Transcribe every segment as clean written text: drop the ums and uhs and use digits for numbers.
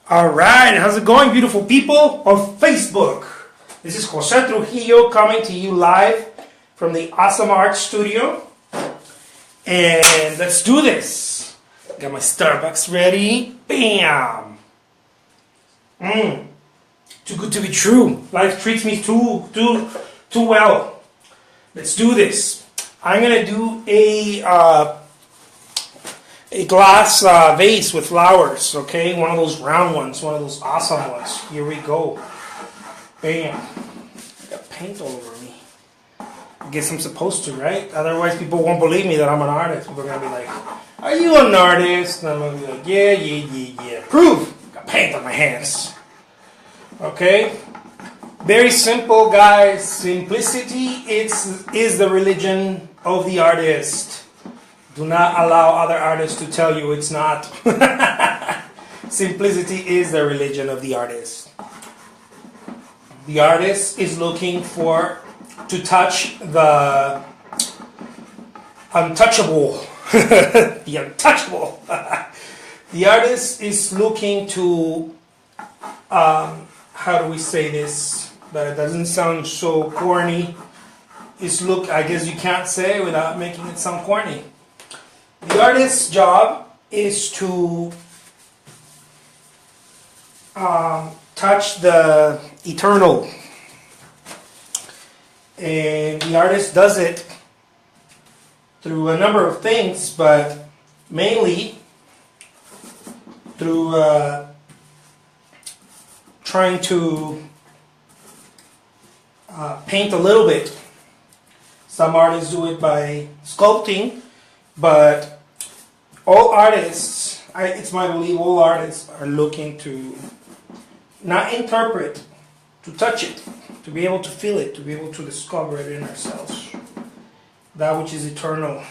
Alright, how's it going, beautiful people of Facebook? This is Jose Trujillo coming to you live from the Awesome Art Studio. And let's do this. Got my Starbucks ready. Bam! Too good to be true. Life treats me too well. Let's do this. I'm gonna do a glass vase with flowers, okay? One of those round ones, one of those awesome ones. Here we go. Bam. I got paint all over me. I guess I'm supposed to, right? Otherwise people won't believe me that I'm an artist. People are going to be like, are you an artist? And I'm going to be like, yeah. Prove. Got paint on my hands. Okay? Very simple, guys. Simplicity is the religion of the artist. Do not allow other artists to tell you it's not. Simplicity is the religion of the artist. The artist is looking to touch the untouchable. The untouchable. The artist is looking to, how do we say this, that it doesn't sound so corny. I guess you can't say it without making it sound corny. The artist's job is to touch the eternal. And the artist does it through a number of things, but mainly through trying to paint a little bit. Some artists do it by sculpting. But all artists, it's my belief, all artists are looking to not interpret, to touch it, to be able to feel it, to be able to discover it in ourselves. That which is eternal,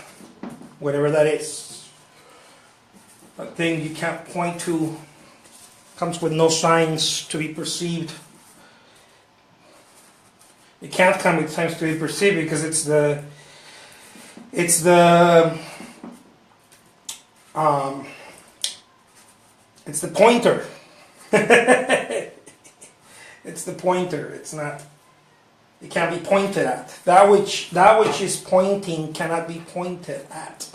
whatever that is. That thing you can't point to, comes with no signs to be perceived. It can't come with signs to be perceived because it's the pointer. It's the pointer. It's not. It can't be pointed at. That which is pointing cannot be pointed at.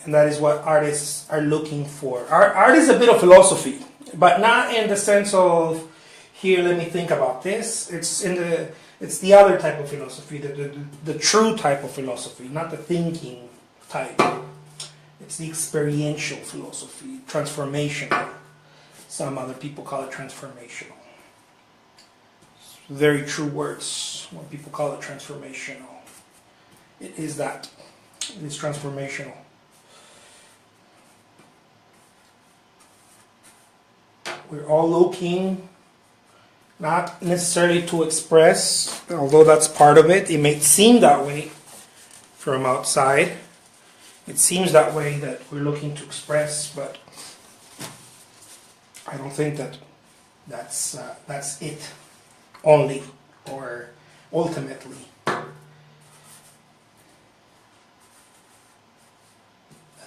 And that is what artists are looking for. Art is a bit of philosophy, but not in the sense of here. Let me think about this. It's the other type of philosophy, the true type of philosophy, not the thinking type. It's the experiential philosophy, transformational. Some other people call it transformational. Very true words when people call it transformational. It is that. It is transformational. We're all looking not necessarily to express, although that's part of it. It may seem that way from outside. It seems that way that we're looking to express, but I don't think that's it only or ultimately. I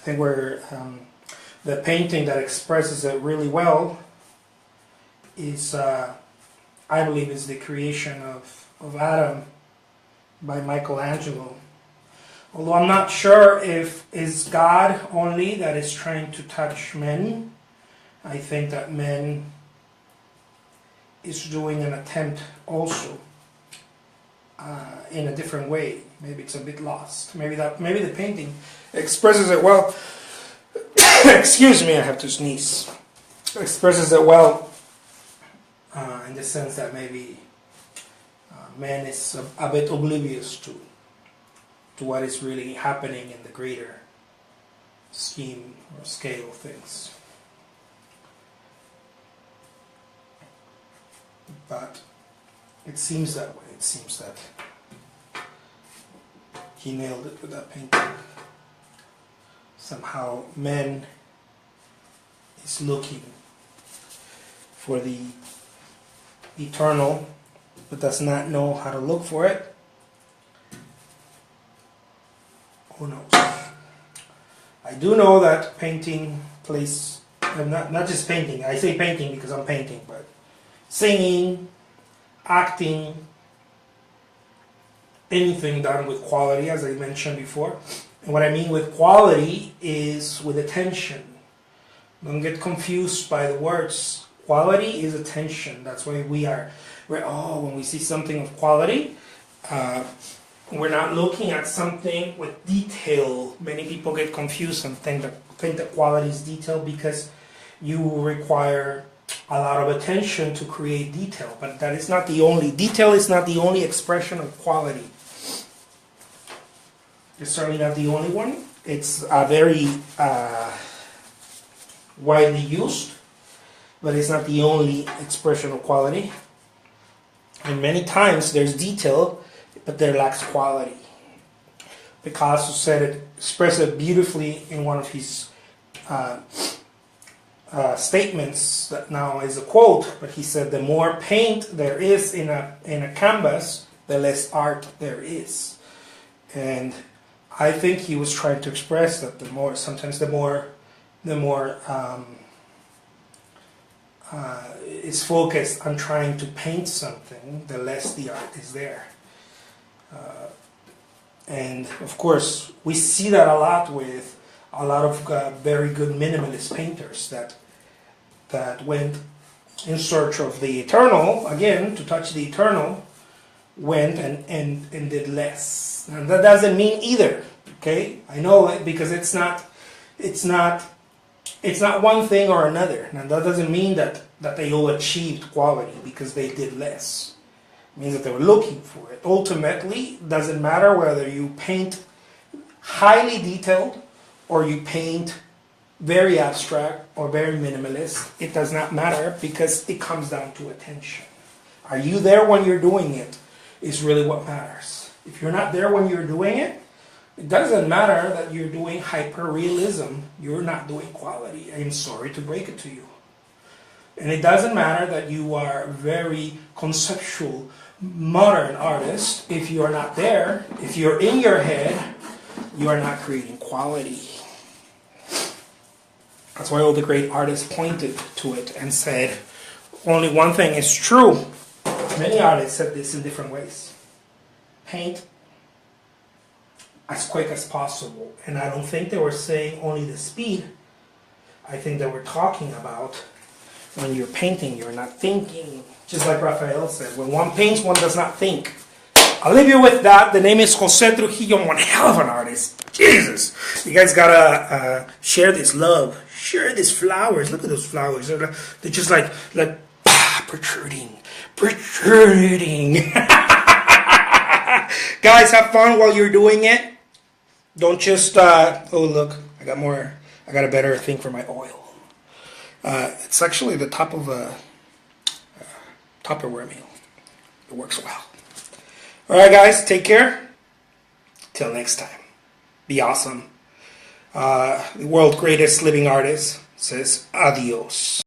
think the painting that expresses it really well is I believe is the creation of Adam by Michelangelo. Although I'm not sure if it's God only that is trying to touch men. I think that man is doing an attempt also in a different way. Maybe it's a bit lost. Maybe the painting expresses it well. Excuse me, I have to sneeze. Expresses it well. In the sense that maybe man is a bit oblivious to what is really happening in the greater scheme or scale of things. But it seems that way. It seems that he nailed it with that painting. Somehow man is looking for the eternal, but does not know how to look for it. Who knows? I I do know that painting plays, not just painting, I say painting because I'm painting, but singing, acting, anything done with quality, as I mentioned before. And what I mean with quality is with attention. Don't get confused by the words. Quality is attention. That's why when we see something of quality, we're not looking at something with detail. Many people get confused and think that quality is detail because you require a lot of attention to create detail. But that is not the only, detail is not the only expression of quality. It's certainly not the only one. It's very widely used, but it's not the only expression of quality. And many times there's detail, but there lacks quality. Picasso expressed it beautifully in one of his statements that now is a quote, but he said, the more paint there is in a canvas, the less art there is. And I think he was trying to express that the more is focused on trying to paint something, the less the art is there. And of course, we see that a lot with a lot of very good minimalist painters that went in search of the eternal, again, to touch the eternal, went and did less. And that doesn't mean either, okay? I know it because it's not one thing or another. And that doesn't mean that they all achieved quality because they did less. It means that they were looking for it. Ultimately, it doesn't matter whether you paint highly detailed or you paint very abstract or very minimalist. It does not matter because it comes down to attention. Are you there when you're doing it is really what matters. If you're not there when you're doing it, it doesn't matter that you're doing hyper-realism. You're not doing quality. I'm sorry to break it to you. And it doesn't matter that you are a very conceptual, modern artist. If you are not there, if you're in your head, you are not creating quality. That's why all the great artists pointed to it and said, only one thing is true. Many artists said this in different ways. Paint as quick as possible. And I don't think they were saying only the speed. I think they were talking about when you're painting, you're not thinking. Just like Raphael said, when one paints, one does not think. I'll leave you with that. The name is Jose Trujillo. I'm one hell of an artist. Jesus. You guys gotta share this love. Share these flowers. Look at those flowers. They're just like protruding. Guys, have fun while you're doing it. Don't just, oh look, I got a better thing for my oil. It's actually the top of a Tupperware meal. It works well. Alright guys, take care. Till next time. Be awesome. The world's greatest living artist says adios.